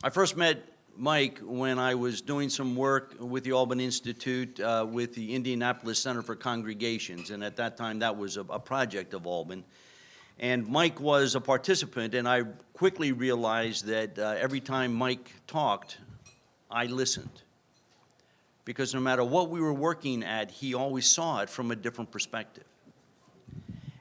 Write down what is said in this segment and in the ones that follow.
I first met Mike when I was doing some work with the Alban Institute with the Indianapolis Center for Congregations, and at that time that was a project of Alban. And Mike was a participant, and I quickly realized that every time Mike talked, I listened. Because no matter what we were working at, he always saw it from a different perspective.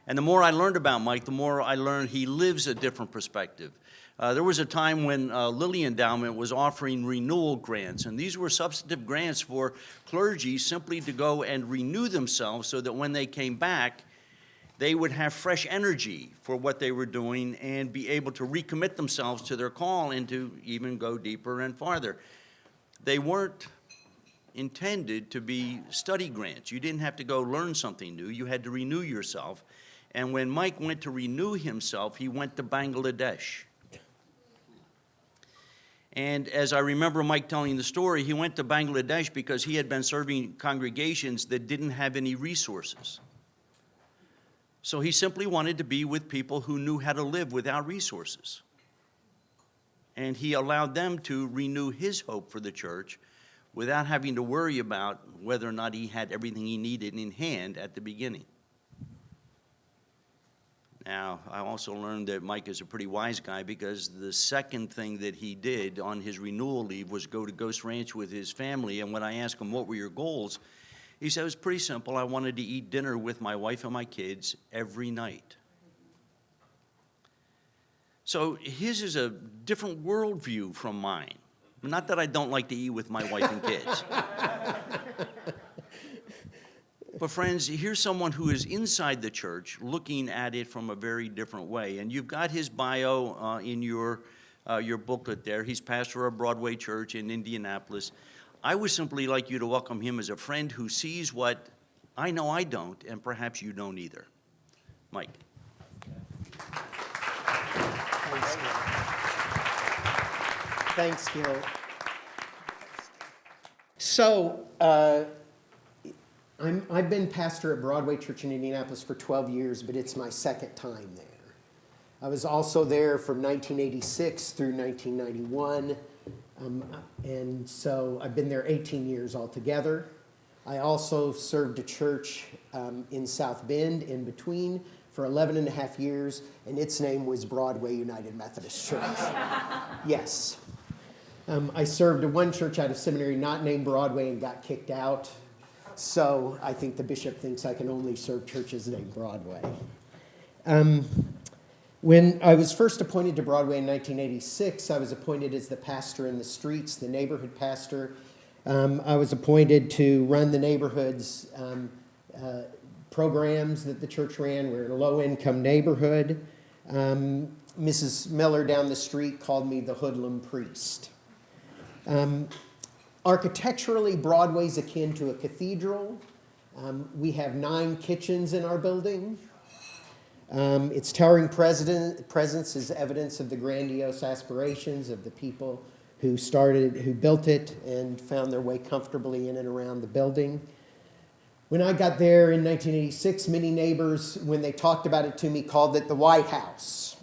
And the more I learned about Mike, the more I learned he lives a different perspective. There was a time when Lilly Endowment was offering renewal grants, and these were substantive grants for clergy simply to go and renew themselves so that when they came back, they would have fresh energy for what they were doing and be able to recommit themselves to their call and to even go deeper and farther. They weren't intended to be study grants. You didn't have to go learn something new. You had to renew yourself. And when Mike went to renew himself, he went to Bangladesh. And as I remember Mike telling the story, he went to Bangladesh because he had been serving congregations that didn't have any resources. So he simply wanted to be with people who knew how to live without resources. And he allowed them to renew his hope for the church without having to worry about whether or not he had everything he needed in hand at the beginning. Now, I also learned that Mike is a pretty wise guy because the second thing that he did on his renewal leave was go to Ghost Ranch with his family. And when I asked him, what were your goals? He said, it was pretty simple. I wanted to eat dinner with my wife and my kids every night. So his is a different worldview from mine. Not that I don't like to eat with my wife and kids. But friends, here's someone who is inside the church looking at it from a very different way. And you've got his bio in your booklet there. He's pastor of Broadway Church in Indianapolis. I would simply like you to welcome him as a friend who sees what I know I don't, and perhaps you don't either. Mike. Thanks, Gil. So, I've been pastor at Broadway Church in Indianapolis for 12 years, but it's my second time there. I was also there from 1986 through 1991, and so I've been there 18 years altogether. I also served a church in South Bend in between for 11 and a half years, and its name was Broadway United Methodist Church. Yes. I served at one church out of seminary not named Broadway and got kicked out. So I think the bishop thinks I can only serve churches named Broadway. When I was first appointed to Broadway in 1986, I was appointed as the pastor in the streets, the neighborhood pastor. I was appointed to run the neighborhood's programs that the church ran. We're in a low-income neighborhood. Mrs. Miller down the street called me the hoodlum priest. Architecturally, Broadway's akin to a cathedral. We have 9 kitchens in our building. Its towering presence is evidence of the grandiose aspirations of the people who built it and found their way comfortably in and around the building. When I got there in 1986, many neighbors, when they talked about it to me, called it the White House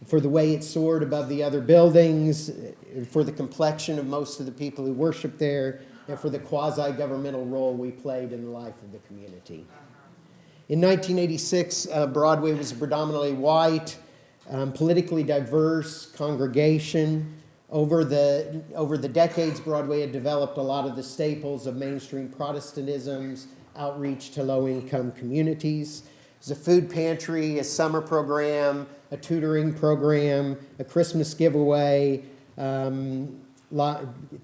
for the way it soared above the other buildings, for the complexion of most of the people who worshiped there, and for the quasi-governmental role we played in the life of the community. In 1986, Broadway was a predominantly white, politically diverse congregation. Over the decades, Broadway had developed a lot of the staples of mainstream Protestantism's outreach to low-income communities. There's a food pantry, a summer program, a tutoring program, a Christmas giveaway,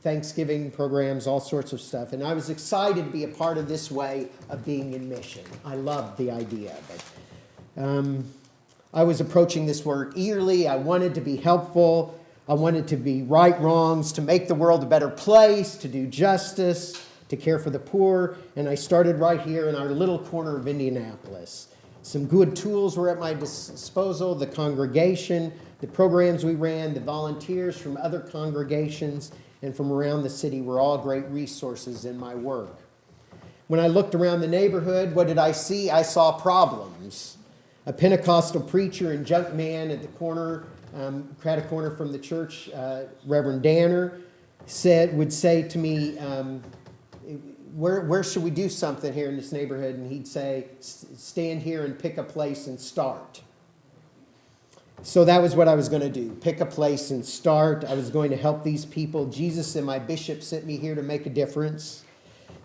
Thanksgiving programs, all sorts of stuff. And I was excited to be a part of this way of being in mission. I loved the idea of it. I was approaching this work eagerly. I wanted to be helpful. I wanted to be right wrongs, to make the world a better place, to do justice, to care for the poor. And I started right here in our little corner of Indianapolis. Some good tools were at my disposal, the congregation, the programs we ran, the volunteers from other congregations and from around the city were all great resources in my work. When I looked around the neighborhood, what did I see? I saw problems. A Pentecostal preacher and junk man at the corner, crowded corner from the church, Reverend Danner, would say to me, where should we do something here in this neighborhood? And he'd say, stand here and pick a place and start. So that was what I was going to do, pick a place and start. I was going to help these people. Jesus and my bishop sent me here to make a difference.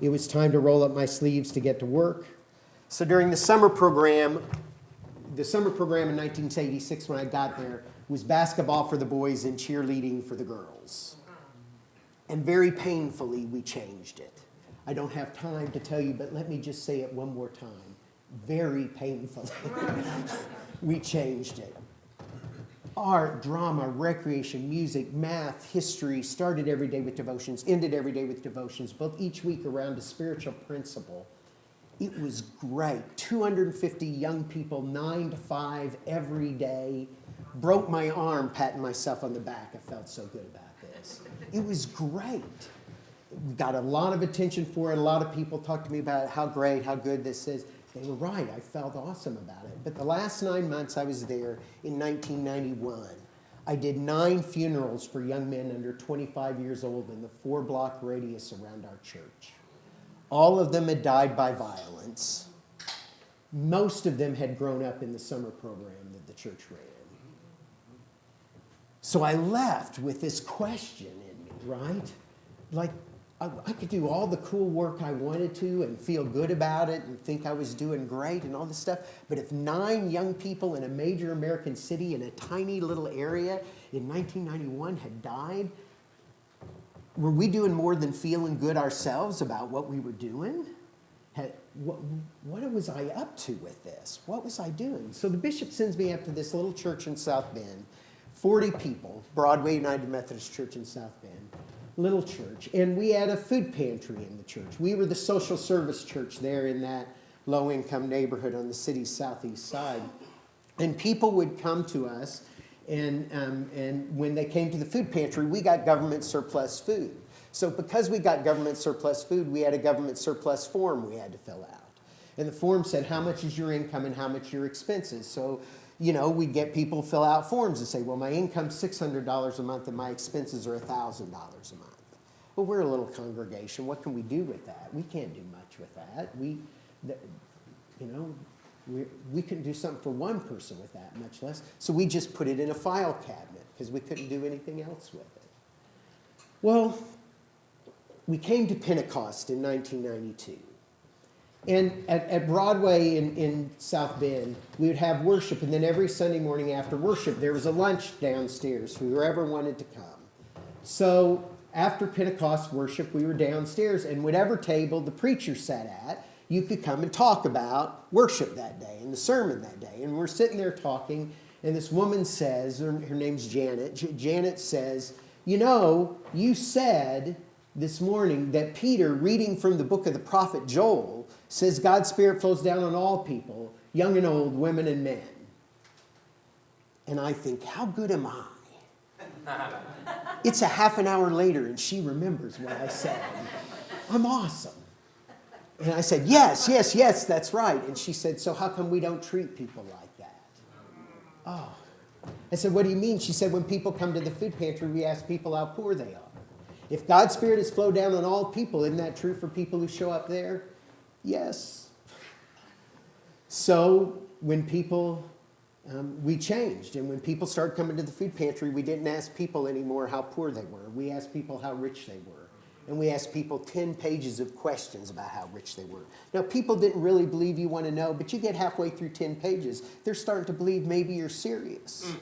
It was time to roll up my sleeves to get to work. So during the summer program in 1986 when I got there was basketball for the boys and cheerleading for the girls. And very painfully, we changed it. I don't have time to tell you, but let me just say it one more time. Very painfully, we changed it. Art, drama, recreation, music, math, history started every day with devotions, ended every day with devotions, both each week around a spiritual principle. It was great. 250 young people, 9 to 5 every day. Broke my arm patting myself on the back. I felt so good about this. It was great. We got a lot of attention for it. A lot of people talked to me about how great, how good this is. They were right. I felt awesome about it. But the last 9 months I was there in 1991, I did 9 funerals for young men under 25 years old in the 4-block radius around our church. All of them had died by violence. Most of them had grown up in the summer program that the church ran. So I left with this question in me, right? Like, I could do all the cool work I wanted to and feel good about it and think I was doing great and all this stuff. But if 9 young people in a major American city in a tiny little area in 1991 had died, were we doing more than feeling good ourselves about what we were doing? What was I up to with this? What was I doing? So the bishop sends me up to this little church in South Bend, 40 people, Broadway United Methodist Church in South Bend. Little church, and we had a food pantry in the church. We were the social service church there in that low-income neighborhood on the city's southeast side. And people would come to us, and when they came to the food pantry, we got government surplus food. So because we got government surplus food, we had a government surplus form we had to fill out. And the form said, how much is your income and how much your expenses? So, you know, we'd get people fill out forms and say, well, my income's $600 a month and my expenses are $1,000 a month. Well, we're a little congregation. What can we do with that? We can't do much with that. We couldn't do something for one person with that, much less. So we just put it in a file cabinet because we couldn't do anything else with it. Well, we came to Pentecost in 1992. And at Broadway in South Bend, we would have worship. And then every Sunday morning after worship, there was a lunch downstairs for whoever wanted to come. So after Pentecost worship, we were downstairs, and whatever table the preacher sat at, you could come and talk about worship that day and the sermon that day. And we're sitting there talking, and this woman says, her name's Janet, Janet says, you know, you said this morning that Peter, reading from the book of the prophet Joel, says God's Spirit flows down on all people, young and old, women and men. And I think, how good am I? It's a half an hour later, and she remembers what I said. I'm awesome. And I said, yes, that's right. And she said, so how come we don't treat people like that? Oh. I said, what do you mean? She said, when people come to the food pantry, we ask people how poor they are. If God's Spirit has flowed down on all people, isn't that true for people who show up there? Yes. So when people... we changed, and when people started coming to the food pantry, we didn't ask people anymore how poor they were. We asked people how rich they were. And we asked people 10 pages of questions about how rich they were. Now, people didn't really believe you want to know, but you get halfway through 10 pages, they're starting to believe maybe you're serious.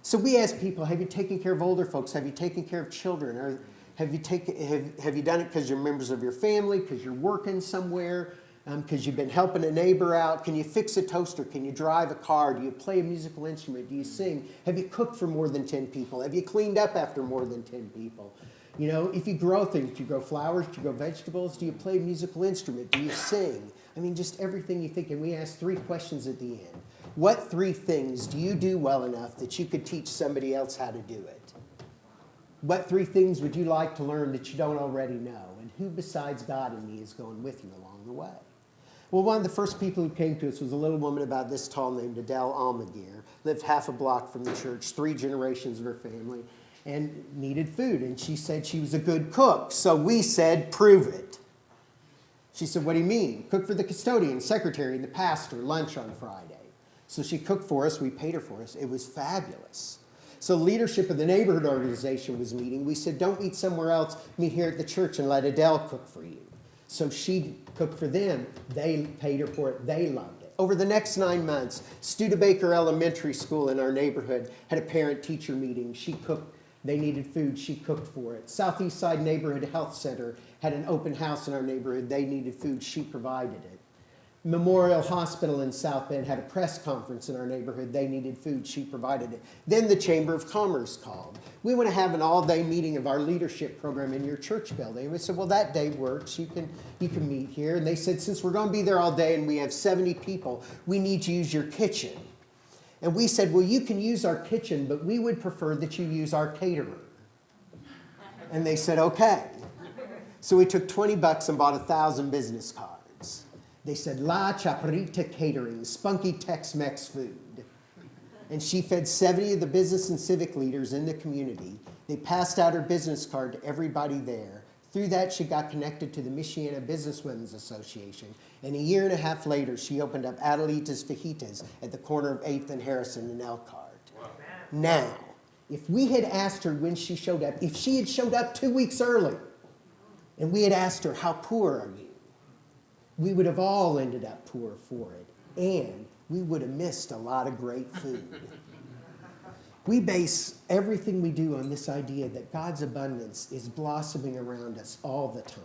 So we asked people, have you taken care of older folks? Have you taken care of children? Or have you done it because you're members of your family, because you're working somewhere? Because you've been helping a neighbor out. Can you fix a toaster? Can you drive a car? Do you play a musical instrument? Do you sing? Have you cooked for more than 10 people? Have you cleaned up after more than 10 people? You know, if you grow things, do you grow flowers? Do you grow vegetables? Do you play a musical instrument? Do you sing? I mean, just everything you think. And we asked 3 questions at the end. What 3 things do you do well enough that you could teach somebody else how to do it? What 3 things would you like to learn that you don't already know? And who besides God and me is going with you along the way? Well, one of the first people who came to us was a little woman about this tall named Adele Almaguer, lived half a block from the church, 3 generations of her family, and needed food. And she said she was a good cook. So we said, prove it. She said, what do you mean? Cook for the custodian, secretary, and the pastor, lunch on Friday. So she cooked for us. We paid her for us. It was fabulous. So leadership of the neighborhood organization was meeting. We said, don't meet somewhere else. Meet here at the church and let Adele cook for you. So she cooked for them. They paid her for it. They loved it. Over the next 9 months, Studebaker Elementary School in our neighborhood had a parent-teacher meeting. She cooked. They needed food. She cooked for it. Southeast Side Neighborhood Health Center had an open house in our neighborhood. They needed food. She provided it. Memorial Hospital in South Bend had a press conference in our neighborhood. They needed food. She provided it. Then the Chamber of Commerce called. We want to have an all-day meeting of our leadership program in your church building. And we said, well, that day works. You can meet here. And they said, since we're going to be there all day and we have 70 people, we need to use your kitchen. And we said, well, you can use our kitchen, but we would prefer that you use our caterer. And they said, okay. So we took $20 and bought 1,000 business cards. They said, La Chaparrita Catering, spunky Tex-Mex food. And she fed 70 of the business and civic leaders in the community. They passed out her business card to everybody there. Through that, she got connected to the Michiana Businesswomen's Association. And a year and a half later, she opened up Adelita's Fajitas at the corner of 8th and Harrison in Elkhart. Wow. Now, if we had asked her when she showed up, if she had showed up 2 weeks earlier, and we had asked her, how poor are you? We would have all ended up poor for it, and we would have missed a lot of great food. We base everything we do on this idea that God's abundance is blossoming around us all the time,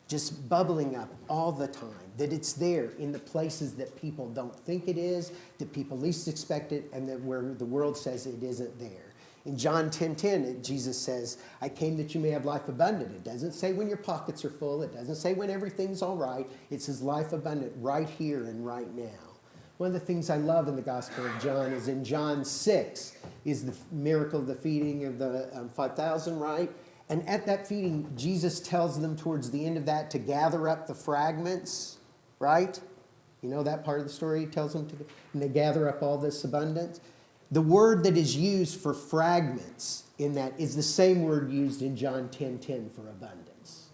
just bubbling up all the time, that it's there in the places that people don't think it is, that people least expect it, and that where the world says it isn't there. In John 10:10, Jesus says, I came that you may have life abundant. It doesn't say when your pockets are full. It doesn't say when everything's all right. It says life abundant right here and right now. One of the things I love in the Gospel of John is in John 6 is the miracle of the feeding of the 5,000, right? And at that feeding, Jesus tells them towards the end of that to gather up the fragments, right? You know that part of the story? He tells them to, and they gather up all this abundance. The word that is used for fragments in that is the same word used in John 10:10 for abundance.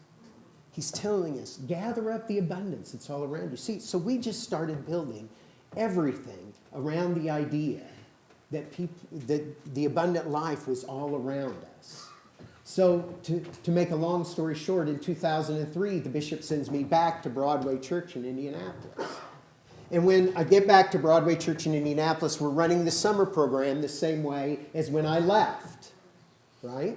He's telling us, gather up the abundance that's all around you. See, so we just started building everything around the idea that the abundant life was all around us. So to make a long story short, in 2003, the bishop sends me back to Broadway Church in Indianapolis. And when I get back to Broadway Church in Indianapolis, we're running the summer program the same way as when I left, right?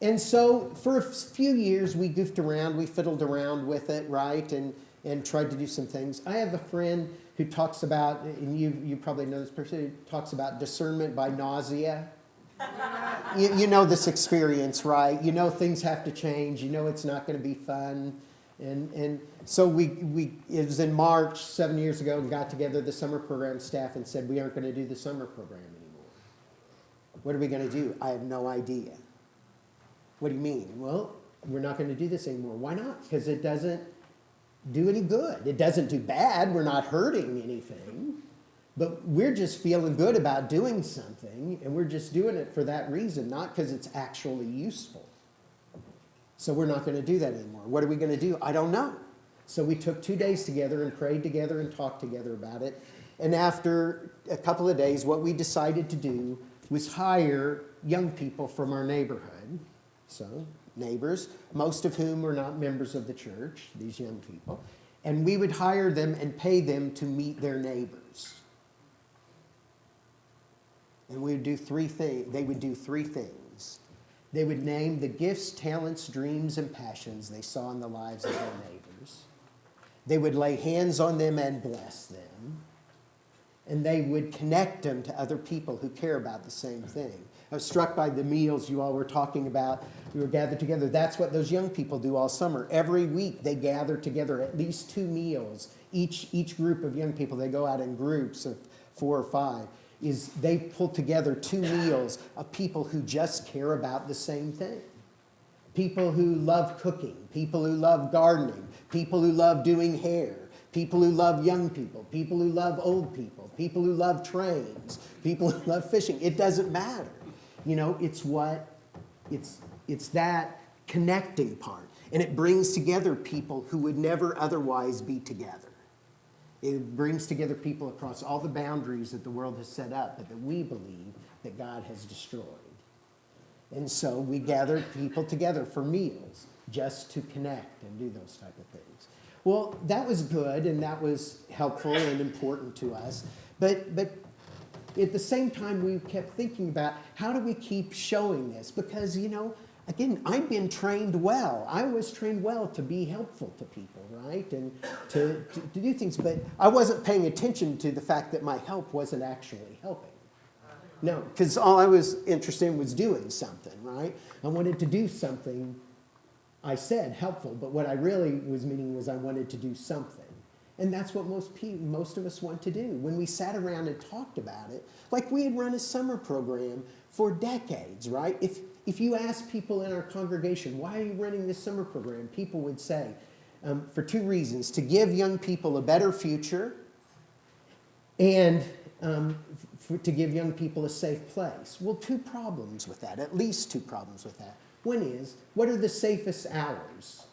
And so for a few years, we goofed around, we fiddled around with it, right, and tried to do some things. I have a friend who talks about, and you probably know this person, who talks about discernment by nausea. You know this experience, right? You know things have to change. You know it's not going to be fun. And so it was in March 7 years ago, and got together the summer program staff and said, we aren't going to do the summer program anymore. What are we going to do? I have no idea. What do you mean? Well, we're not going to do this anymore. Why not? Because it doesn't do any good. It doesn't do bad. We're not hurting anything. But we're just feeling good about doing something, and we're just doing it for that reason, not because it's actually useful. So we're not going to do that anymore. What are we going to do? I don't know. So we took 2 days together and prayed together and talked together about it. And after a couple of days, what we decided to do was hire young people from our neighborhood. So neighbors, most of whom were not members of the church, these young people. And we would hire them and pay them to meet their neighbors. And we would do 3 things. They would do 3 things. They would name the gifts, talents, dreams, and passions they saw in the lives of their neighbors. They would lay hands on them and bless them. And they would connect them to other people who care about the same thing. I was struck by the meals you all were talking about. We were gathered together. That's what those young people do all summer. Every week they gather together at least 2 meals. Each group of young people, they go out in groups of 4 or 5. Is they pull together 2 meals of people who just care about the same thing. People who love cooking, people who love gardening, people who love doing hair, people who love young people who love old people who love trains, people who love fishing. It doesn't matter. You know, it's that connecting part. And it brings together people who would never otherwise be together. It brings together people across all the boundaries that the world has set up, but that we believe that God has destroyed. And so we gather people together for meals just to connect and do those type of things. Well, that was good and that was helpful and important to us. But at the same time, we kept thinking about how do we keep showing this? Because, you know, again, I've been trained well. I was trained well to be helpful to people, right? And to do things. But I wasn't paying attention to the fact that my help wasn't actually helping. No, because all I was interested in was doing something, right? I wanted to do something, I said, helpful. But what I really was meaning was I wanted to do something. And that's what most of us want to do. When we sat around and talked about it, like we had run a summer program for decades, right? If you ask people in our congregation, why are you running this summer program? People would say, for two reasons: to give young people a better future and to give young people a safe place. Well, two problems with that, at least two problems with that. One is, what are the safest hours?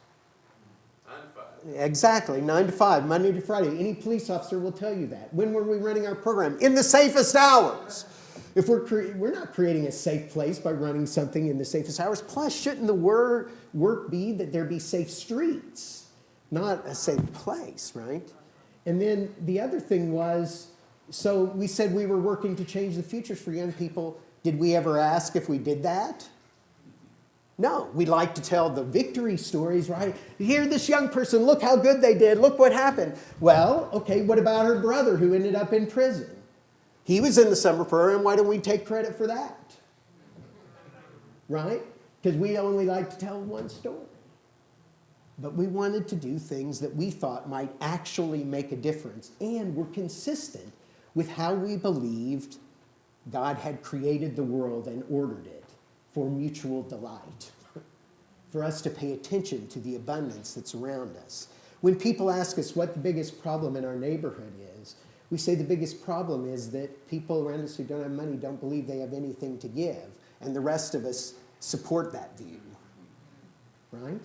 9 to 5. Exactly, 9 to 5, Monday to Friday. Any police officer will tell you that. When were we running our program? In the safest hours. If we're not creating a safe place by running something in the safest hours. Plus, shouldn't the work be that there be safe streets, not a safe place, right? And then the other thing was, so we said we were working to change the futures for young people. Did we ever ask if we did that? No, we like to tell the victory stories, right? Here, this young person, look how good they did, look what happened. Well, okay, what about her brother who ended up in prison? He was in the summer program, why don't we take credit for that? Right? Because we only like to tell one story. But we wanted to do things that we thought might actually make a difference and were consistent with how we believed God had created the world and ordered it for mutual delight, for us to pay attention to the abundance that's around us. When people ask us what the biggest problem in our neighborhood is, we say the biggest problem is that people around us who don't have money don't believe they have anything to give, and the rest of us support that view, right?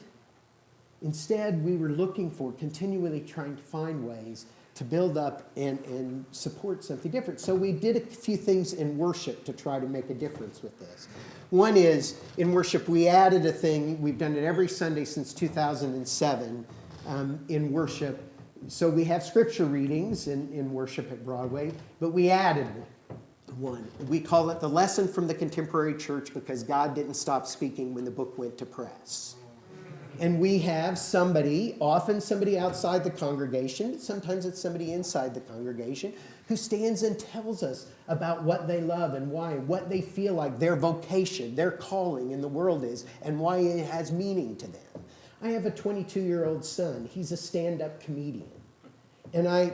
Instead, we were looking for, continually trying to find ways to build up and support something different. So we did a few things in worship to try to make a difference with this. One is, in worship, we added a thing. We've done it every Sunday since 2007 in worship. So we have scripture readings in worship at Broadway, but we added one. We call it the lesson from the contemporary church because God didn't stop speaking when the book went to press. And we have somebody, often somebody outside the congregation, sometimes it's somebody inside the congregation, who stands and tells us about what they love and why, what they feel like their vocation, their calling in the world is, and why it has meaning to them. I have a 22-year-old son. He's a stand-up comedian. And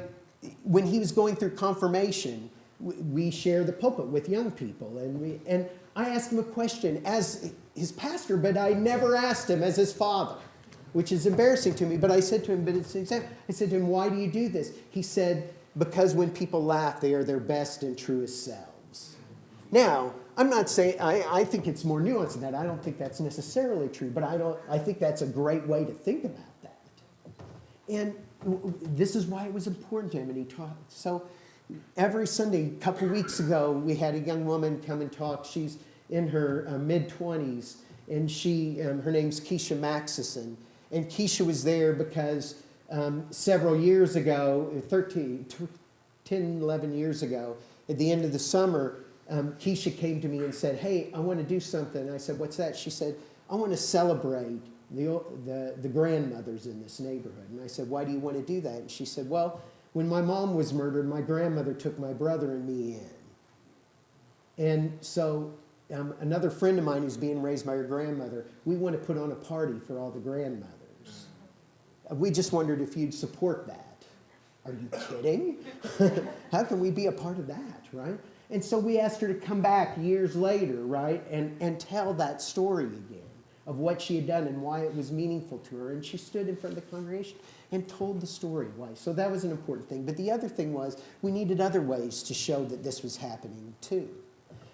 when he was going through confirmation, we share the pulpit with young people. And I asked him a question as his pastor, but I never asked him as his father, which is embarrassing to me. But I said to him, I said to him, why do you do this? He said, because when people laugh, they are their best and truest selves. Now, I'm not saying, I think it's more nuanced than that. I don't think that's necessarily true, but I think that's a great way to think about that. And this is why it was important to him, and he taught. So every Sunday, a couple weeks ago, we had a young woman come and talk. She's in her mid-20s, and her name's Keisha Maxison. And Keisha was there because several years ago, 10, 11 years ago, at the end of the summer, Keisha came to me and said, hey, I want to do something. And I said, what's that? She said, I want to celebrate the grandmothers in this neighborhood. And I said, why do you want to do that? And she said, well, when my mom was murdered, my grandmother took my brother and me in. And so another friend of mine who's being raised by her grandmother, we want to put on a party for all the grandmothers. We just wondered if you'd support that. Are you kidding? How can we be a part of that, right? And so we asked her to come back years later, right, and tell that story again of what she had done and why it was meaningful to her. And she stood in front of the congregation and told the story why. So that was an important thing. But the other thing was we needed other ways to show that this was happening too.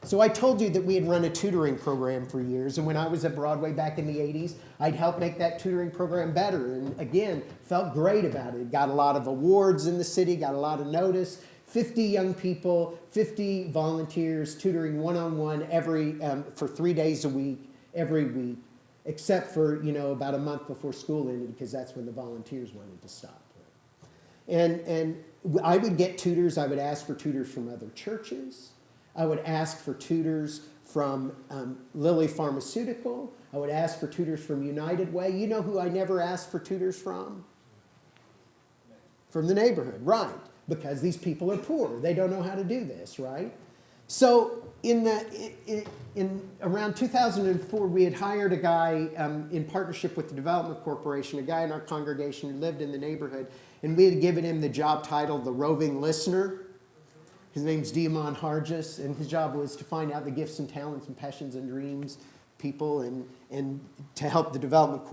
So I told you that we had run a tutoring program for years, and when I was at Broadway back in the 80s, I'd helped make that tutoring program better, and again, felt great about it. Got a lot of awards in the city, got a lot of notice. 50 young people, 50 volunteers tutoring one-on-one for 3 days a week, every week, except for, about a month before school ended, because that's when the volunteers wanted to stop. And I would get tutors. I would ask for tutors from other churches. I would ask for tutors from Lilly Pharmaceutical. I would ask for tutors from United Way. You know who I never asked for tutors from? From the neighborhood, right. Because these people are poor. They don't know how to do this, right? So in around 2004, we had hired a guy in partnership with the Development Corporation, a guy in our congregation who lived in the neighborhood, and we had given him the job title, the roving listener. His name's Diamond Hargis, and his job was to find out the gifts and talents and passions and dreams people and to help the Development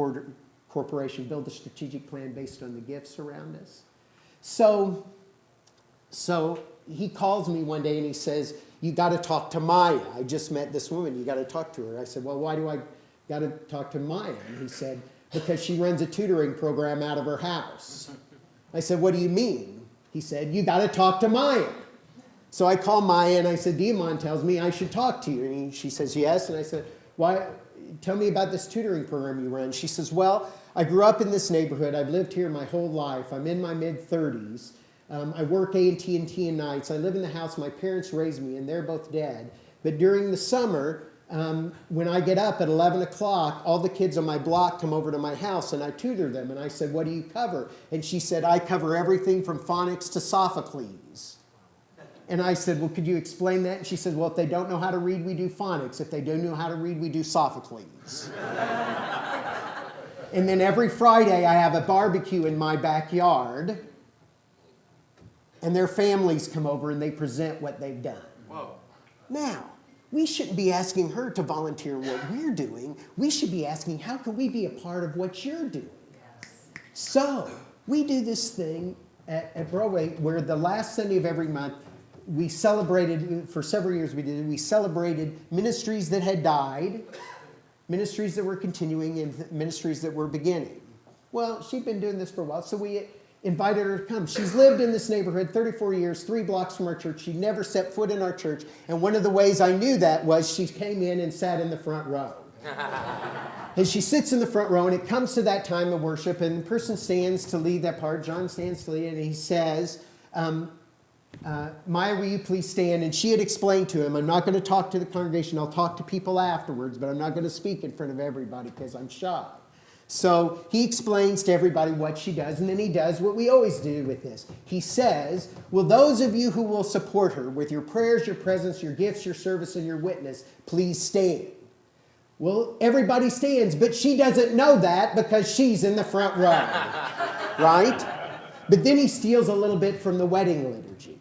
Corporation build a strategic plan based on the gifts around us. So he calls me one day and he says, you got to talk to Maya. I just met this woman. You got to talk to her. I said, well, why do I got to talk to Maya? And he said, because she runs a tutoring program out of her house. I said, what do you mean? He said, you got to talk to Maya. So I call Maya and I said, Diamond tells me I should talk to you. And she says, yes. And I said, why? Tell me about this tutoring program you run. She says, well, I grew up in this neighborhood. I've lived here my whole life. I'm in my mid-30s. I work AT&T and nights. I live in the house my parents raised me, and they're both dead. But during the summer, when I get up at 11 o'clock, all the kids on my block come over to my house, and I tutor them. And I said, what do you cover? And she said, I cover everything from phonics to Sophocles. And I said, well, could you explain that? And she said, well, if they don't know how to read, we do phonics. If they don't know how to read, we do Sophocles. And then every Friday, I have a barbecue in my backyard. And their families come over and they present what they've done. Whoa. Now, we shouldn't be asking her to volunteer in what we're doing. We should be asking, how can we be a part of what you're doing? Yes. So, we do this thing at Broadway where the last Sunday of every month, we celebrated, for several years we celebrated ministries that had died, ministries that were continuing, and ministries that were beginning. Well, she'd been doing this for a while, so we invited her to come. She's lived in this neighborhood 34 years, 3 blocks from our church. She never set foot in our church. And one of the ways I knew that was she came in and sat in the front row. And she sits in the front row, and it comes to that time of worship, and the person stands to lead that part. John stands to lead, and he says, Maya, will you please stand? And she had explained to him, I'm not going to talk to the congregation. I'll talk to people afterwards, but I'm not going to speak in front of everybody because I'm shy. So he explains to everybody what she does, and then he does what we always do with this. He says, will those of you who will support her with your prayers, your presence, your gifts, your service, and your witness, please stand? Well, everybody stands, but she doesn't know that because she's in the front row, right? But then he steals a little bit from the wedding liturgy.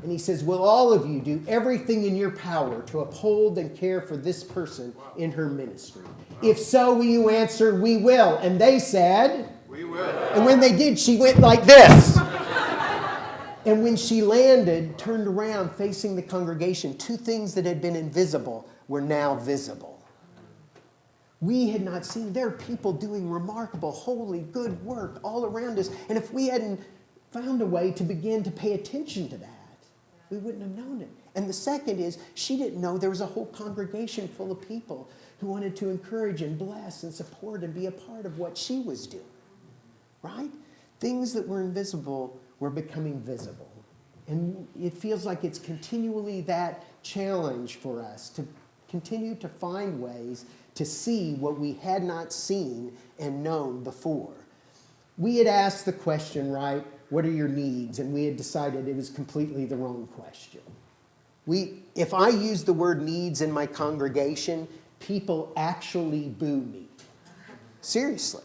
And he says, will all of you do everything in your power to uphold and care for this person in her ministry? If so, will you answer, we will? And they said, we will. And when they did, she went like this. And when she landed, turned around, facing the congregation, 2 things that had been invisible were now visible. We had not seen, there are people doing remarkable, holy, good work all around us. And if we hadn't found a way to begin to pay attention to that, we wouldn't have known it. And the second is, she didn't know there was a whole congregation full of people who wanted to encourage and bless and support and be a part of what she was doing. Right? Things that were invisible were becoming visible. And it feels like it's continually that challenge for us to continue to find ways to see what we had not seen and known before. We had asked the question, right, what are your needs? And we had decided it was completely the wrong question. If I use the word needs in my congregation, people actually boo me. Seriously.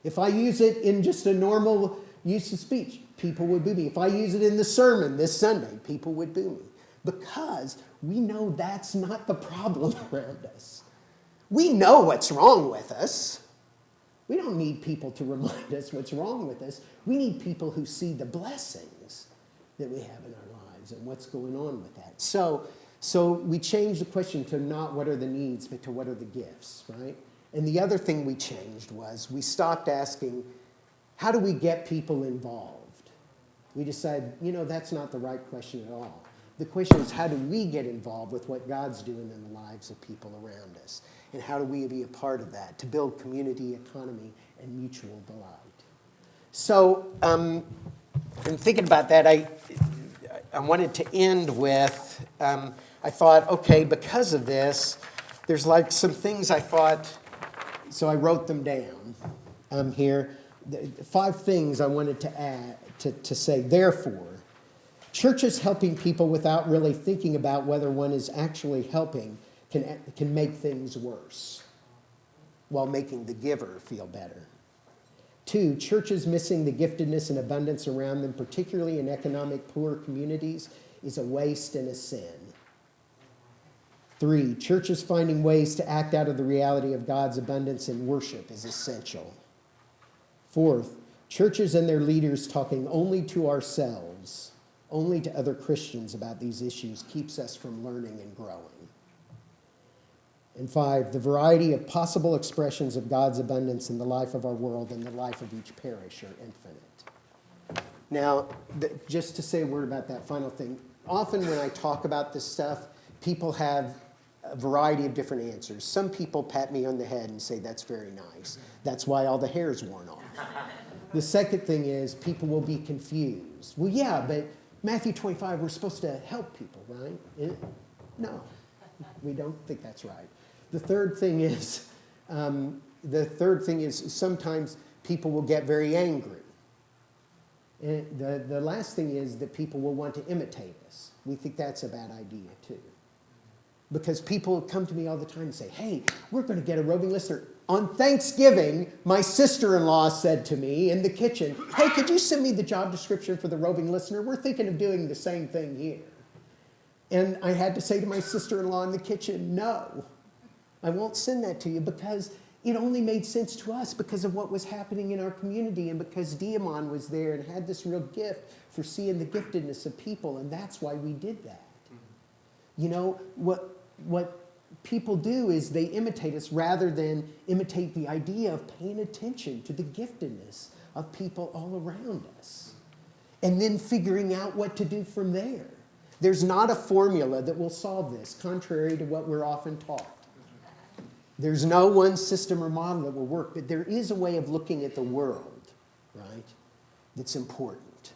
If I use it in just a normal use of speech, people would boo me. If I use it in the sermon this Sunday, people would boo me. Because we know that's not the problem around us. We know what's wrong with us. We don't need people to remind us what's wrong with us. We need people who see the blessings that we have in our lives and what's going on with that. So we changed the question to not what are the needs, but to what are the gifts, right? And the other thing we changed was we stopped asking, how do we get people involved? We decided, that's not the right question at all. The question is, how do we get involved with what God's doing in the lives of people around us? And how do we be a part of that to build community, economy, and mutual delight? So, in thinking about that, I wanted to end with, I thought, okay, because of this, there's like some things I thought, so I wrote them down here. 5 things I wanted to add, to say, therefore, churches helping people without really thinking about whether one is actually helping can make things worse while making the giver feel better. 2, churches missing the giftedness and abundance around them, particularly in economic poor communities, is a waste and a sin. 3, churches finding ways to act out of the reality of God's abundance in worship is essential. 4th, churches and their leaders talking only to ourselves, only to other Christians about these issues keeps us from learning and growing. And 5, the variety of possible expressions of God's abundance in the life of our world and the life of each parish are infinite. Now, just to say a word about that final thing, often when I talk about this stuff, people have a variety of different answers. Some people pat me on the head and say, that's very nice. That's why all the hair's worn off. The second thing is people will be confused. Well, yeah, but Matthew 25, we're supposed to help people, right? No, we don't think that's right. The third thing is sometimes people will get very angry. And the last thing is that people will want to imitate us. We think that's a bad idea too. Because people come to me all the time and say, hey, we're going to get a roving listener. On Thanksgiving, my sister-in-law said to me in the kitchen, hey, could you send me the job description for the roving listener? We're thinking of doing the same thing here. And I had to say to my sister-in-law in the kitchen, no, I won't send that to you because it only made sense to us because of what was happening in our community and because Diamond was there and had this real gift for seeing the giftedness of people, and that's why we did that. You know, what people do is they imitate us rather than imitate the idea of paying attention to the giftedness of people all around us and then figuring out what to do from there. There's not a formula that will solve this, contrary to what we're often taught. There's no one system or model that will work, but there is a way of looking at the world, right, that's important.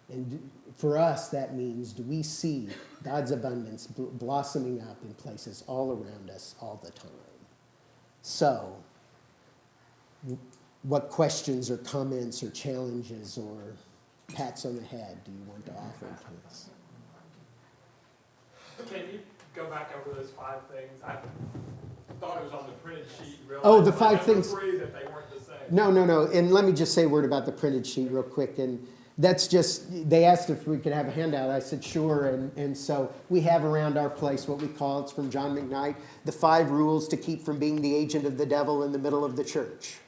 And for us, that means, do we see God's abundance blossoming up in places all around us all the time? So, what questions or comments or challenges or pats on the head do you want to offer to us? Can you go back over those 5 things? I thought it was on the printed sheet. Oh, the 5 things. Three that they weren't the same. No. And let me just say a word about the printed sheet real quick. And that's just, they asked if we could have a handout. I said, sure. And so we have around our place what we call, it's from John McKnight, the 5 rules to keep from being the agent of the devil in the middle of the church.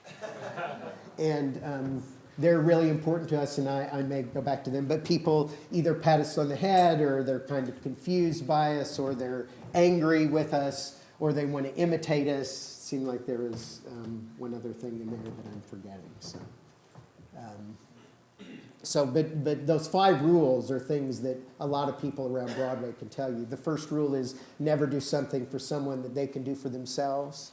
And they're really important to us, and I may go back to them. But people either pat us on the head, or they're kind of confused by us, or they're angry with us, or they want to imitate us. It seemed like there was one other thing in there that I'm forgetting. But those 5 rules are things that a lot of people around Broadway can tell you. The first rule is never do something for someone that they can do for themselves.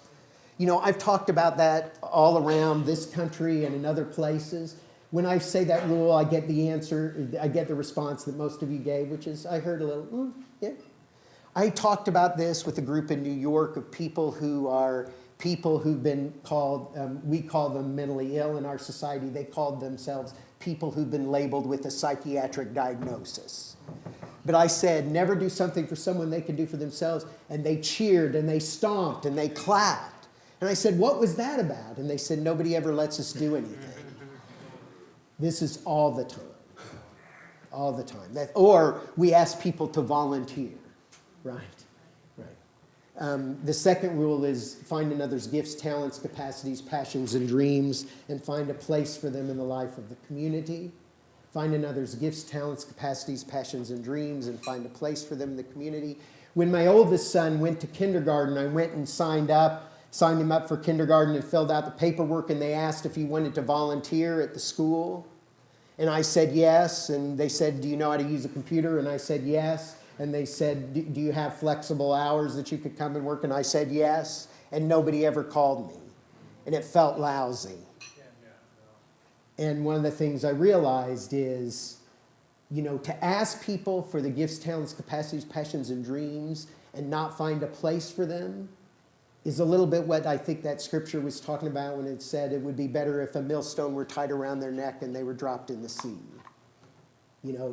You know, I've talked about that all around this country and in other places. When I say that rule, I get the answer, I get the response that most of you gave, which is, I heard a little, yeah. I talked about this with a group in New York of people who've been called, we call them mentally ill in our society. They called themselves people who've been labeled with a psychiatric diagnosis. But I said, never do something for someone they can do for themselves. And they cheered and they stomped and they clapped. And I said, what was that about? And they said, nobody ever lets us do anything. This is all the time. All the time. Or we ask people to volunteer. Right. The second rule is find another's gifts, talents, capacities, passions, and dreams, and find a place for them in the life of the community. Find another's gifts, talents, capacities, passions, and dreams, and find a place for them in the community. When my oldest son went to kindergarten, I went and signed him up for kindergarten and filled out the paperwork, and they asked if he wanted to volunteer at the school. And I said yes, and they said, do you know how to use a computer? And I said yes. And they said, do you have flexible hours that you could come and work? And I said yes, and nobody ever called me. And it felt lousy. And one of the things I realized is, to ask people for the gifts, talents, capacities, passions, and dreams and not find a place for them is a little bit what I think that scripture was talking about when it said it would be better if a millstone were tied around their neck and they were dropped in the sea.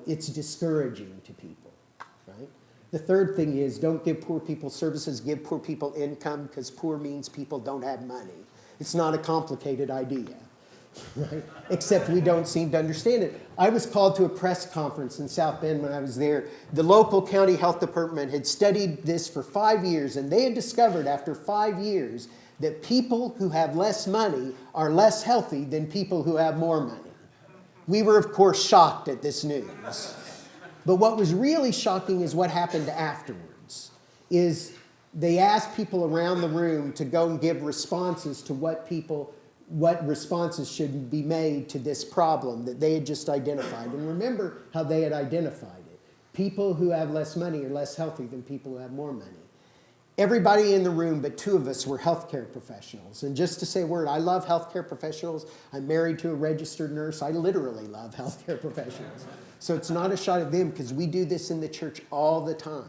It's discouraging to people, right? The third thing is don't give poor people services, give poor people income, because poor means people don't have money. It's not a complicated idea. Right? Except we don't seem to understand it. I was called to a press conference in South Bend when I was there. The local county health department had studied this for 5 years, and they had discovered after 5 years that people who have less money are less healthy than people who have more money. We were, of course, shocked at this news. But what was really shocking is what happened afterwards. They asked people around the room to go and give responses to what responses should be made to this problem that they had just identified. And remember how they had identified it. People who have less money are less healthy than people who have more money. Everybody in the room but 2 of us were healthcare professionals. And just to say a word, I love healthcare professionals. I'm married to a registered nurse. I literally love healthcare professionals. So it's not a shot at them because we do this in the church all the time.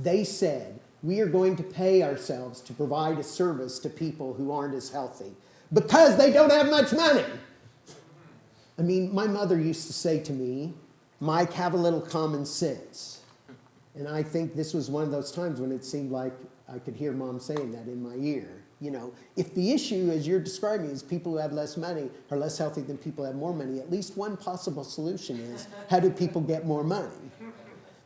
They said, we are going to pay ourselves to provide a service to people who aren't as healthy, because they don't have much money. I mean, my mother used to say to me, Mike, have a little common sense. And I think this was one of those times when it seemed like I could hear Mom saying that in my ear. If the issue, as you're describing, is people who have less money are less healthy than people who have more money, at least one possible solution is, how do people get more money?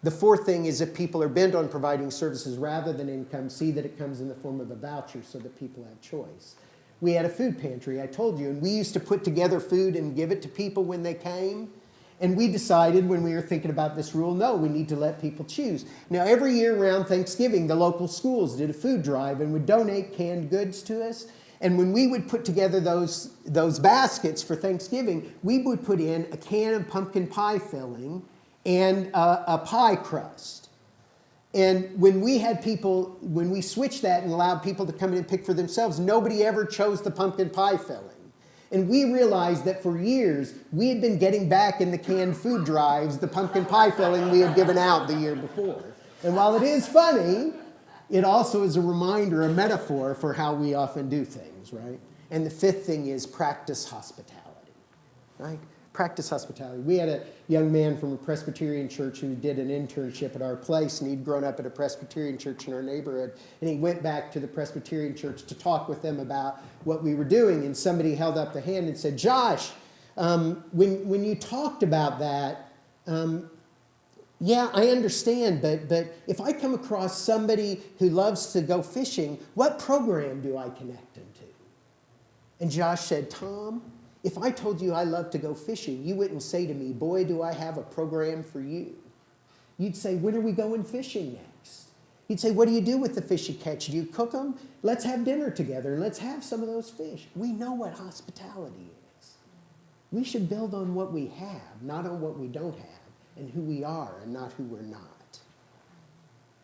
The fourth thing is if people are bent on providing services rather than income, see that it comes in the form of a voucher so that people have choice. We had a food pantry, I told you, and we used to put together food and give it to people when they came. And we decided when we were thinking about this rule, no, we need to let people choose. Now, every year around Thanksgiving, the local schools did a food drive and would donate canned goods to us. And when we would put together those baskets for Thanksgiving, we would put in a can of pumpkin pie filling and a pie crust. And when we switched that and allowed people to come in and pick for themselves, nobody ever chose the pumpkin pie filling. And we realized that for years, we had been getting back in the canned food drives the pumpkin pie filling we had given out the year before. And while it is funny, it also is a reminder, a metaphor for how we often do things, right? And the fifth thing is practice hospitality, right? Practice hospitality. We had a young man from a Presbyterian church who did an internship at our place, and he'd grown up at a Presbyterian church in our neighborhood, and he went back to the Presbyterian church to talk with them about what we were doing, and somebody held up the hand and said, Josh, when you talked about that, yeah, I understand, but if I come across somebody who loves to go fishing, what program do I connect them to? And Josh said, Tom, if I told you I love to go fishing, you wouldn't say to me, boy, do I have a program for you. You'd say, when are we going fishing next? You'd say, what do you do with the fish you catch? Do you cook them? Let's have dinner together and let's have some of those fish. We know what hospitality is. We should build on what we have, not on what we don't have, and who we are and not who we're not.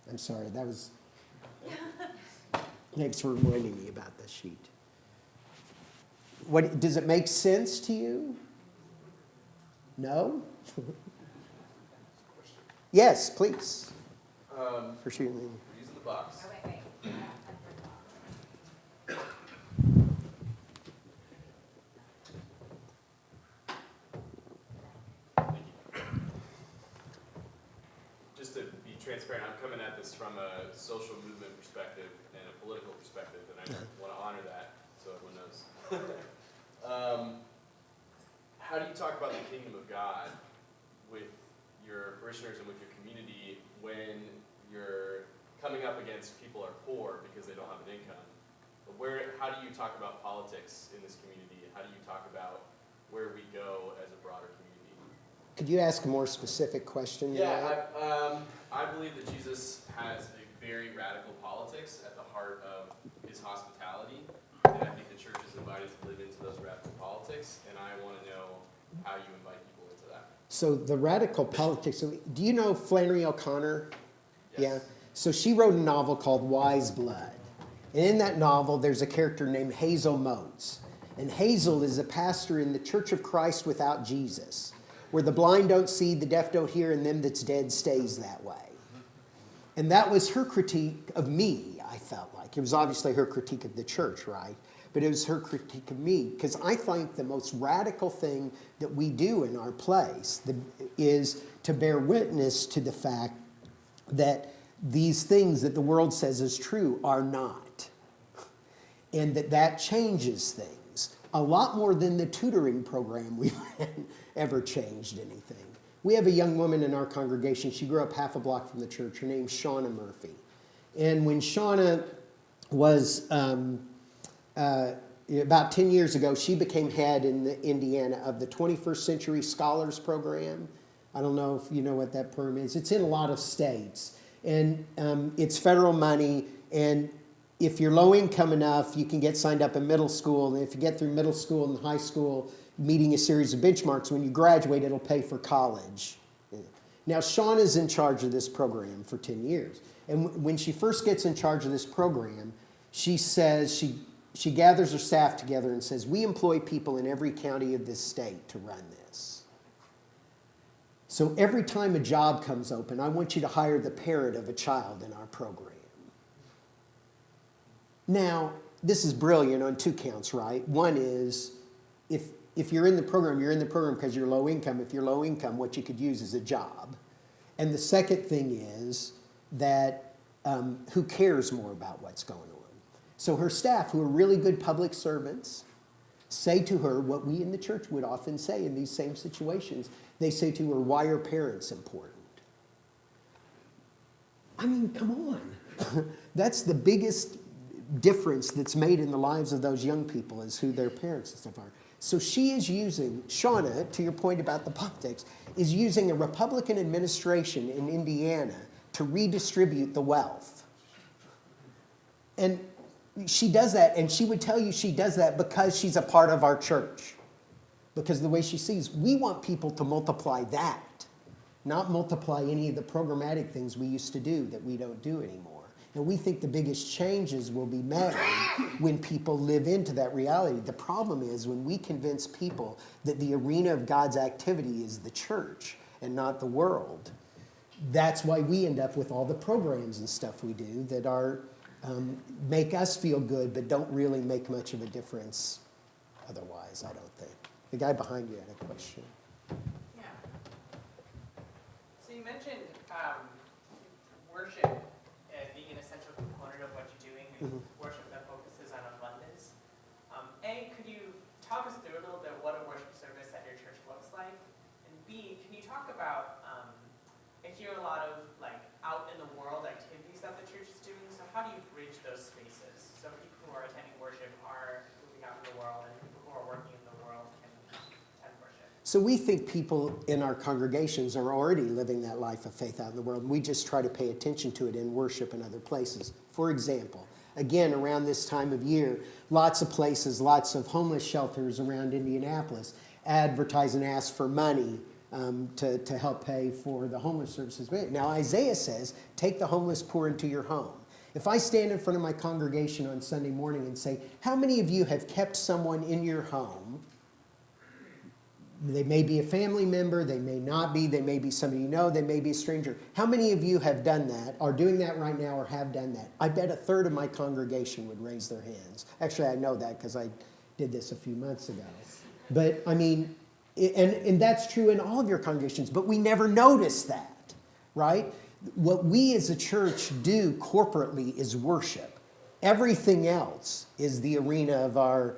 I'm sorry, that was... Thanks for reminding me about this sheet. Does it make sense to you? No? Yes, please. For sure. Using the box. Oh, wait. Just to be transparent, I'm coming at this from a social movement perspective and a political perspective, and I want to honor that so everyone knows. How do you talk about the kingdom of God with your parishioners and with your community when you're coming up against against people are poor because they don't have an income. But how do you talk about politics in this community? How do you talk about where we go as a broader community? Could you ask a more specific question? I believe that Jesus has a very radical politics at the heart of his hospitality, and I think the church is invited to live into those radical politics, and I want to know how you invite people into that. So the radical politics, so do you know Flannery O'Connor? Yes. Yeah. So she wrote a novel called Wise Blood. And in that novel, there's a character named Hazel Motes. And Hazel is a pastor in the Church of Christ without Jesus, where the blind don't see, the deaf don't hear, and them that's dead stays that way. And that was her critique of me, I felt like. It was obviously her critique of the church, right? But it was her critique of me, because I think the most radical thing that we do in our place is to bear witness to the fact that these things that the world says is true are not. And that changes things a lot more than the tutoring program we ran ever changed anything. We have a young woman in our congregation. She grew up half a block from the church. Her name's Shauna Murphy. And when Shauna was about 10 years ago, she became head in Indiana of the 21st Century Scholars Program. I don't know if you know what that program is. It's in a lot of states. And it's federal money. And if you're low income enough, you can get signed up in middle school. And if you get through middle school and high school, meeting a series of benchmarks, when you graduate, it'll pay for college. Now, Shauna's in charge of this program for 10 years. And when she first gets in charge of this program, she says, she gathers her staff together and says, we employ people in every county of this state to run this. So every time a job comes open, I want you to hire the parent of a child in our program. Now, this is brilliant on two counts, right? One is, if you're in the program, you're in the program because you're low income. If you're low income, what you could use is a job. And the second thing is that who cares more about what's going on? So her staff, who are really good public servants, say to her what we in the church would often say in these same situations. They say to her, why are parents important? I mean, come on. That's the biggest difference that's made in the lives of those young people, is who their parents and stuff are. So she is using, Shauna, to your point about the politics, is using a Republican administration in Indiana to redistribute the wealth. And she does that, and she would tell you she does that because she's a part of our church. Because the way she sees, we want people to multiply that, not multiply any of the programmatic things we used to do that we don't do anymore. And we think the biggest changes will be made when people live into that reality. The problem is when we convince people that the arena of God's activity is the church and not the world. That's why we end up with all the programs and stuff we do that are make us feel good but don't really make much of a difference otherwise, I don't think. The guy behind you had a question. Yeah. So you mentioned worship being an essential component of what you're doing, and worship that focuses on abundance. A, could you talk us through a little bit what a worship service at your church looks like? And B, can you talk about, I hear a lot of like out in the world activities that the church is doing, so how do you bridge those spaces so people who are attending worship are moving out in the world and people who are working in the world can attend worship? So we think people in our congregations are already living that life of faith out in the world. We just try to pay attention to it in worship and other places. For example, again, around this time of year, lots of places, lots of homeless shelters around Indianapolis advertise and ask for money to help pay for the homeless services. Now, Isaiah says, take the homeless poor into your home. If I stand in front of my congregation on Sunday morning and say, how many of you have kept someone in your home? They may be a family member, they may not be, they may be somebody you know, they may be a stranger. How many of you have done that, are doing that right now, or have done that? I bet a third of my congregation would raise their hands. Actually, I know that because I did this a few months ago. But, I mean, and that's true in all of your congregations, but we never notice that, right? What we as a church do corporately is worship. Everything else is the arena of our,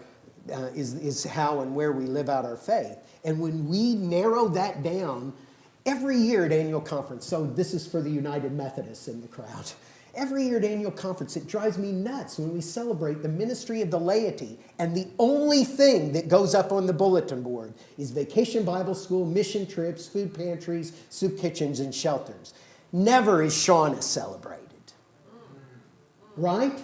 is how and where we live out our faith. And when we narrow that down, every year at annual conference, so this is for the United Methodists in the crowd, Every year at annual conference, it drives me nuts when we celebrate the ministry of the laity, and the only thing that goes up on the bulletin board is Vacation Bible School, mission trips, food pantries, soup kitchens, and shelters. Never is Shauna celebrated. Right?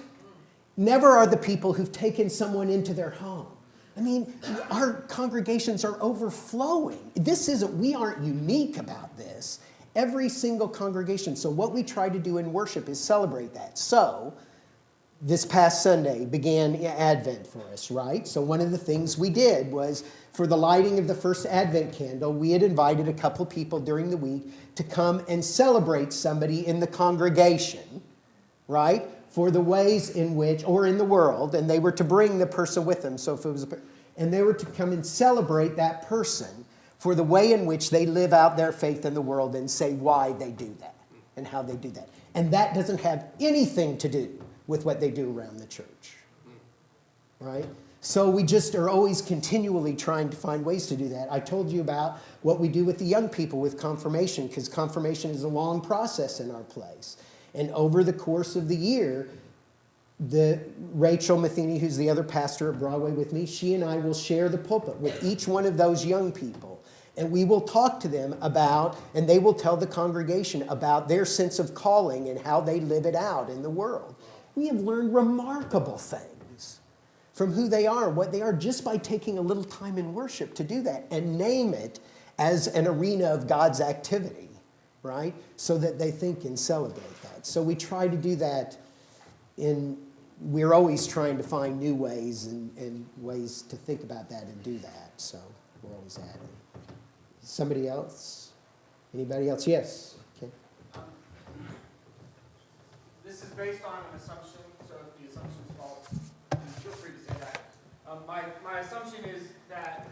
Never are the people who've taken someone into their home. I mean, our congregations are overflowing. We aren't unique about this. Every single congregation. So what we try to do in worship is celebrate that. So this past Sunday began Advent for us, right? So one of the things we did was for the lighting of the first Advent candle, we had invited a couple people during the week to come and celebrate somebody in the congregation, right? For the ways in which, or in the world, and they were to bring the person with them. So if it was, and they were to come and celebrate that person for the way in which they live out their faith in the world and say why they do that and how they do that. And that doesn't have anything to do with what they do around the church, right? So we just are always continually trying to find ways to do that. I told you about what we do with the young people with confirmation, because confirmation is a long process in our place. And over the course of the year, Rachel Matheny, who's the other pastor at Broadway with me, she and I will share the pulpit with each one of those young people. And we will talk to them about, and they will tell the congregation about their sense of calling and how they live it out in the world. We have learned remarkable things from who they are, what they are, just by taking a little time in worship to do that and name it as an arena of God's activity, right? So that they think and celebrate that. So we try to do that we're always trying to find new ways and ways to think about that and do that. So we're always at it. Somebody else? Anybody else? Yes. Okay. This is based on an assumption, so if the assumption is false, feel free to say that. My assumption is that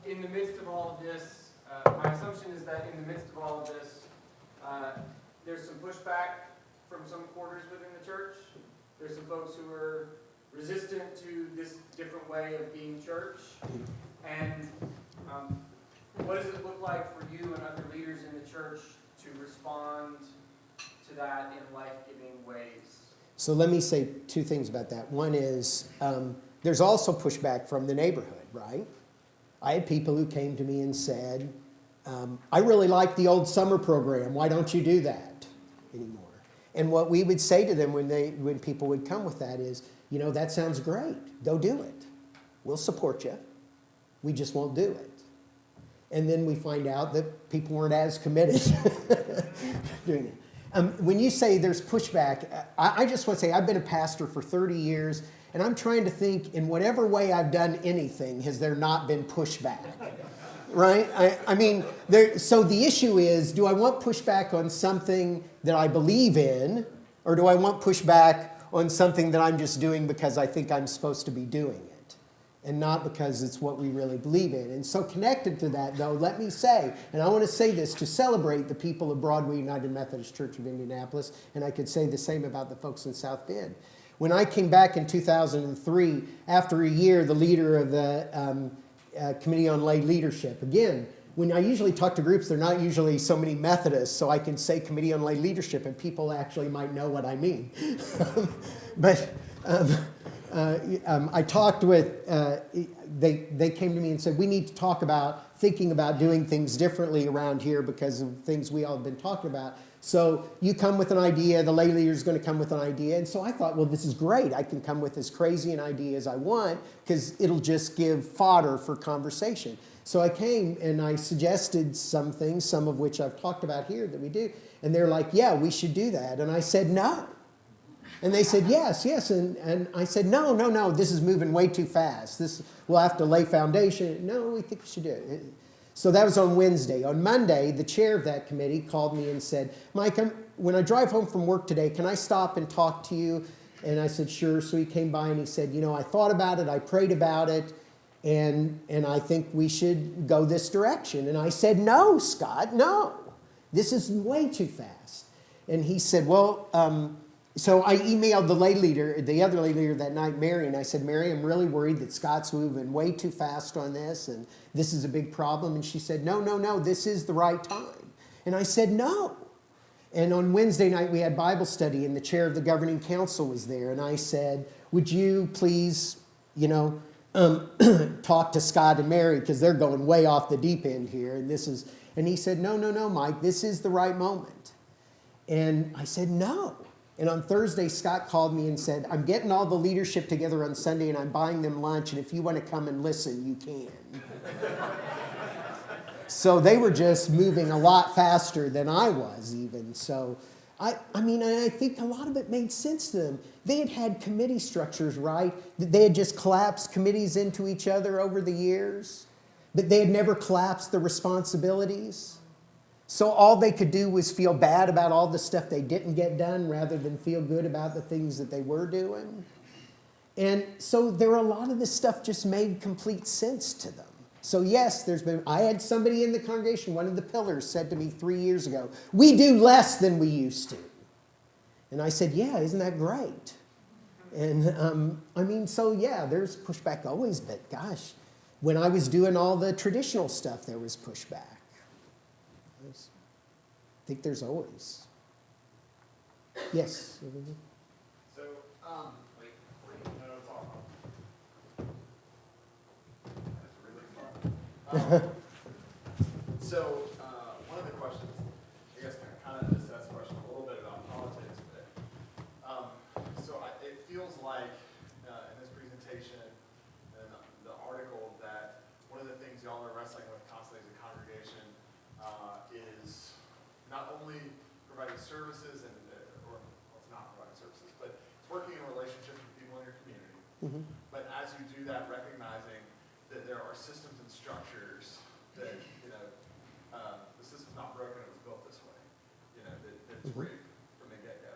in the midst of all of this, there's some pushback from some quarters within the church. There's some folks who are resistant to this different way of being church. And what does it look like for you and other leaders in the church to respond to that in life-giving ways? So let me say two things about that. One is there's also pushback from the neighborhood, right? I had people who came to me and said, I really like the old summer program. Why don't you do that anymore? And what we would say to them when people would come with that is, that sounds great. Go do it. We'll support you. We just won't do it. And then we find out that people weren't as committed doing it. When you say there's pushback, I just want to say I've been a pastor for 30 years, and I'm trying to think in whatever way I've done anything, has there not been pushback? Right? So the issue is, do I want pushback on something that I believe in, or do I want pushback on something that I'm just doing because I think I'm supposed to be doing it, and not because it's what we really believe in? And so connected to that, though, let me say, and I want to say this to celebrate the people of Broadway United Methodist Church of Indianapolis, and I could say the same about the folks in South Bend. When I came back in 2003, after a year, the leader of the Committee on Lay Leadership. Again, when I usually talk to groups, they're not usually so many Methodists, so I can say Committee on Lay Leadership, and people actually might know what I mean. But I talked with, they came to me and said, we need to talk about thinking about doing things differently around here because of things we all have been talking about. So you come with an idea, the lay leader is going to come with an idea. And so I thought, well, this is great. I can come with as crazy an idea as I want because it'll just give fodder for conversation. So I came and I suggested some things, some of which I've talked about here that we do. And they're like, yeah, we should do that. And I said, no. And they said, yes. And I said, no, this is moving way too fast. We'll have to lay foundation. No, we think we should do it. So that was on Wednesday. On Monday, the chair of that committee called me and said, Mike, when I drive home from work today, can I stop and talk to you? And I said, sure. So he came by and he said, I thought about it, I prayed about it, and I think we should go this direction. And I said, no, Scott, no. This is way too fast. And he said, well, so I emailed the other lay leader that night, Mary, and I said, Mary, I'm really worried that Scott's moving way too fast on this, and this is a big problem. And she said, no, this is the right time. And I said, no. And on Wednesday night, we had Bible study, and the chair of the governing council was there. And I said, would you please, talk to Scott and Mary, because they're going way off the deep end here. And he said, no, Mike, this is the right moment. And I said, no. And on Thursday, Scott called me and said, I'm getting all the leadership together on Sunday, and I'm buying them lunch, and if you want to come and listen, you can. So they were just moving a lot faster than I was even. So, I think a lot of it made sense to them. They had had committee structures, right? They had just collapsed committees into each other over the years, but they had never collapsed the responsibilities. So all they could do was feel bad about all the stuff they didn't get done rather than feel good about the things that they were doing. And so a lot of this stuff just made complete sense to them. So yes, I had somebody in the congregation, one of the pillars said to me 3 years ago, we do less than we used to. And I said, yeah, isn't that great? And there's pushback always, but gosh, when I was doing all the traditional stuff, there was pushback. I think there's always. Yes? So, wait, no, it's all. That's really fun. One of the questions, I guess, kind of just ask a question a little bit about politics, but, it feels like, in this presentation and the article, that one of the things y'all are wrestling with constantly as a congregation, is not only providing services or it's not providing services, but it's working in relationships with people in your community. Mm-hmm. But as you do that, recognizing that there are systems and structures that, the system's not broken, it was built this way. That's rigged from the get-go.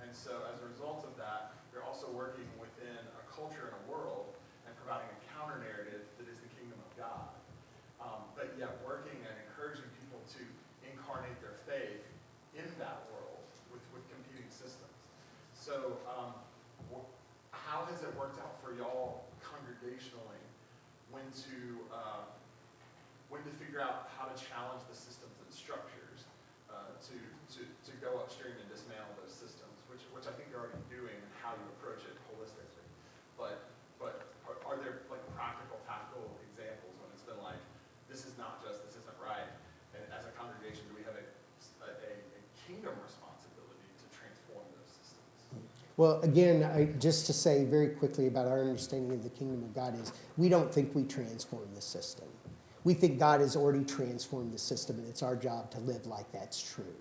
And so as a result of that, you're also working within a culture and a world and providing a counter-narrative that is the kingdom of God. But yet working and encouraging people to incarnate their faith in that world with competing systems. So how has it worked out for y'all congregationally when to figure out how to challenge the systems and structures to go upstream and dismantle those systems, which I think you're already doing and how you approach it holistically. But are there like practical, tactical examples when it's been like, this isn't right, and as a congregation, do we have a kingdom responsibility to transform those systems? Well, again, just to say very quickly about our understanding of the kingdom of God is, we don't think we transform the system. We think God has already transformed the system, and it's our job to live like that's true.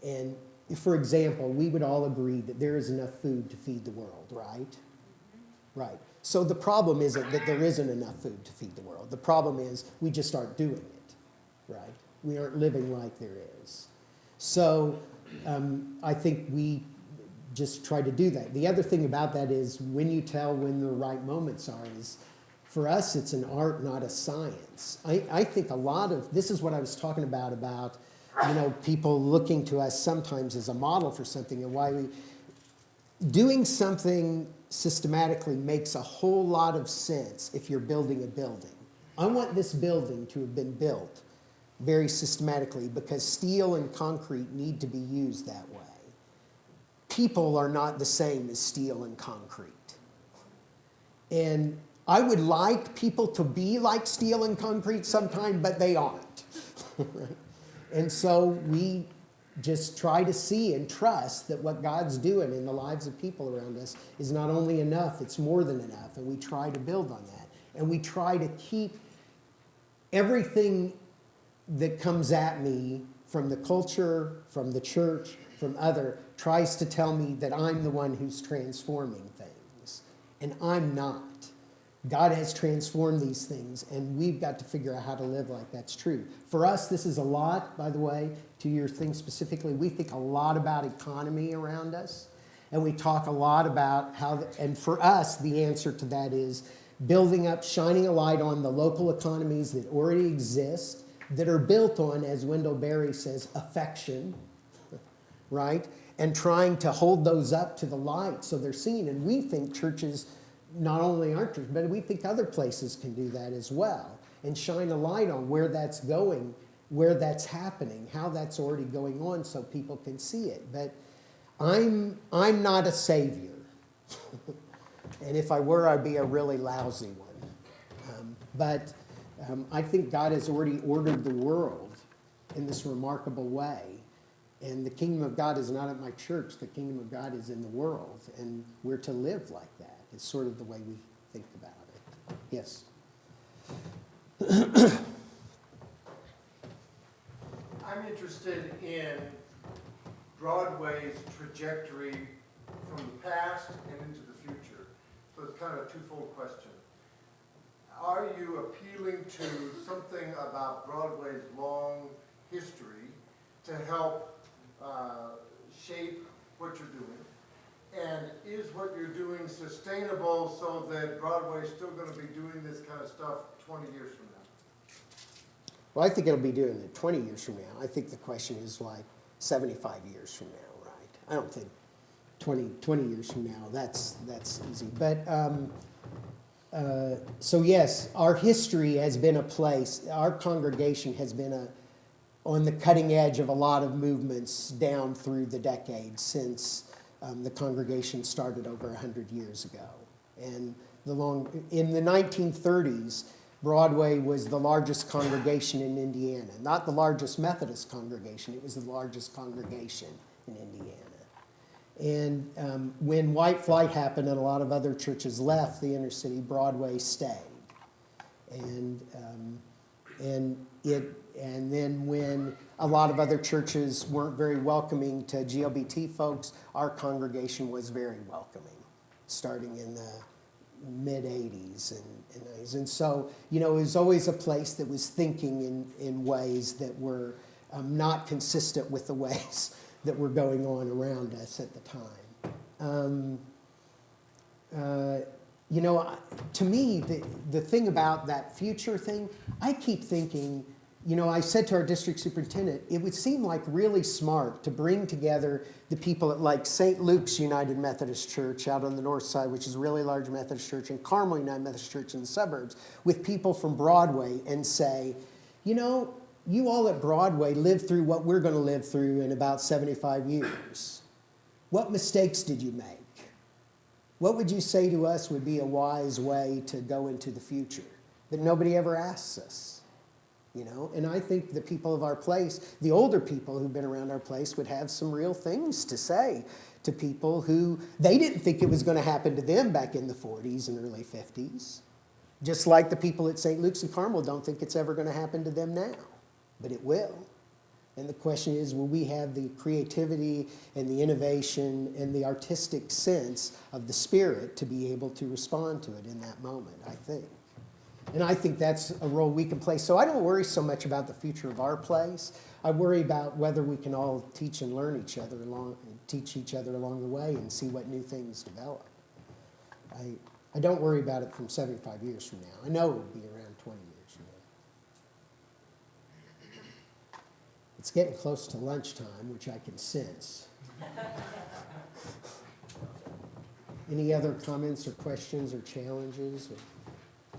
And for example, we would all agree that there is enough food to feed the world, right? Right. So the problem isn't that there isn't enough food to feed the world. The problem is we just aren't doing it, right? We aren't living like there is. So I think we just try to do that. The other thing about that is when you tell when the right moments are is, for us, it's an art, not a science. I think a lot of, this is what I was talking about, people looking to us sometimes as a model for something, and why doing something systematically makes a whole lot of sense if you're building a building. I want this building to have been built very systematically because steel and concrete need to be used that way. People are not the same as steel and concrete. And I would like people to be like steel and concrete sometime, but they aren't. Right? And so we just try to see and trust that what God's doing in the lives of people around us is not only enough, it's more than enough. And we try to build on that. And we try to keep everything that comes at me from the culture, from the church, from other, tries to tell me that I'm the one who's transforming things. And I'm not. God has transformed these things, and we've got to figure out how to live like that's true. For us, this is a lot, by the way, to your thing specifically. We think a lot about economy around us, and we talk a lot about how, and for us, the answer to that is building up, shining a light on the local economies that already exist, that are built on, as Wendell Berry says, affection, right? And trying to hold those up to the light so they're seen. And we think churches, not only our church, but we think other places can do that as well and shine a light on where that's going where that's happening, how that's already going on so people can see it. But I'm not a savior. And if I were, I'd be a really lousy one. But I think God has already ordered the world in this remarkable way. And the kingdom of God is not at my church. The kingdom of God is in the world. And we're to live like that. It's sort of the way we think about it. Yes? I'm interested in Broadway's trajectory from the past and into the future. So it's kind of a twofold question. Are you appealing to something about Broadway's long history to help shape what you're doing? And is what you're doing sustainable so that Broadway's still going to be doing this kind of stuff 20 years from now? Well, I think it'll be doing it 20 years from now. I think the question is like 75 years from now, right? I don't think 20 years from now, that's easy. But, so yes, our history has been a place, our congregation has been on the cutting edge of a lot of movements down through the decades since the congregation started over 100 years ago. And in the 1930s, Broadway was the largest congregation in Indiana. Not the largest Methodist congregation, it was the largest congregation in Indiana. And when white flight happened and a lot of other churches left the inner city, Broadway stayed. And then when a lot of other churches weren't very welcoming to GLBT folks, our congregation was very welcoming, starting in the mid-'80s and 90s. And so, you know, it was always a place that was thinking in ways that were not consistent with the ways that were going on around us at the time. You know, to me, the thing about that future thing, I keep thinking, you know, I said to our district superintendent, it would seem like really smart to bring together the people at like St. Luke's United Methodist Church out on the north side, which is a really large Methodist church, and Carmel United Methodist Church in the suburbs, with people from Broadway and say, you know, you all at Broadway lived through what we're going to live through in about 75 years. What mistakes did you make? What would you say to us would be a wise way to go into the future that nobody ever asks us? You know, and I think the people of our place, the older people who've been around our place, would have some real things to say to people who they didn't think it was going to happen to them back in the 40s and early 50s. Just like the people at St. Luke's and Carmel don't think it's ever going to happen to them now. But it will. And the question is, will we have the creativity and the innovation and the artistic sense of the spirit to be able to respond to it in that moment, I think. And I think that's a role we can play. So I don't worry so much about the future of our place. I worry about whether we can all teach and learn each other teach each other along the way and see what new things develop. I don't worry about it from 75 years from now. I know it will be around 20 years from now. It's getting close to lunchtime, which I can sense. Any other comments or questions or challenges?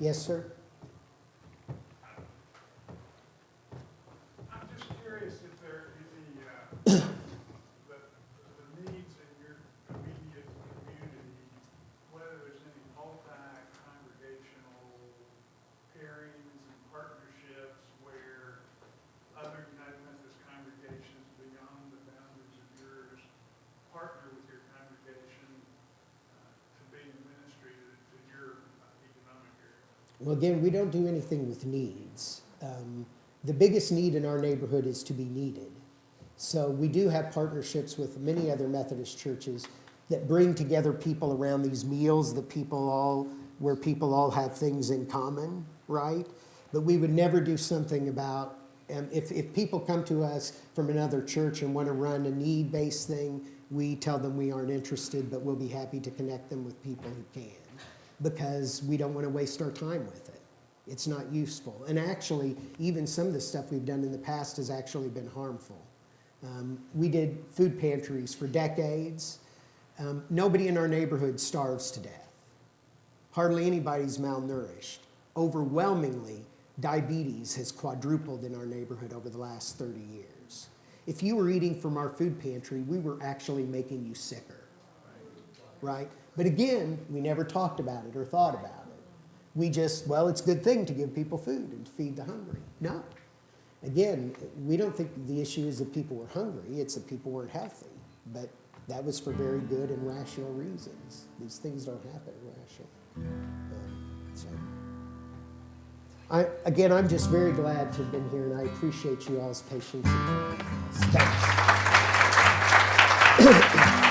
Yes, sir? I'm just curious if there is the needs in your immediate community, whether there's any multi-congregational pairings and partnerships where other United Methodist congregations beyond the boundaries of yours partner with your congregation to be in ministry to your economic area. Well, again, we don't do anything with needs. The biggest need in our neighborhood is to be needed. So we do have partnerships with many other Methodist churches that bring together people around these meals where people all have things in common, right? But we would never do something about, if people come to us from another church and want to run a need-based thing, we tell them we aren't interested, but we'll be happy to connect them with people who can, because we don't want to waste our time with it. It's not useful. And actually, even some of the stuff we've done in the past has actually been harmful. We did food pantries for decades. Nobody in our neighborhood starves to death. Hardly anybody's malnourished. Overwhelmingly, Diabetes has quadrupled in our neighborhood over the last 30 years. If you were eating from our food pantry, we were actually making you sicker, right? But again, we never talked about it or thought about it. We just, well, it's a good thing to give people food and to feed the hungry. No. Again, we don't think the issue is that people were hungry, it's that people weren't healthy. But that was for very good and rational reasons. These things don't happen rationally. Again, I'm just very glad to have been here, and I appreciate you all's patience. Thanks.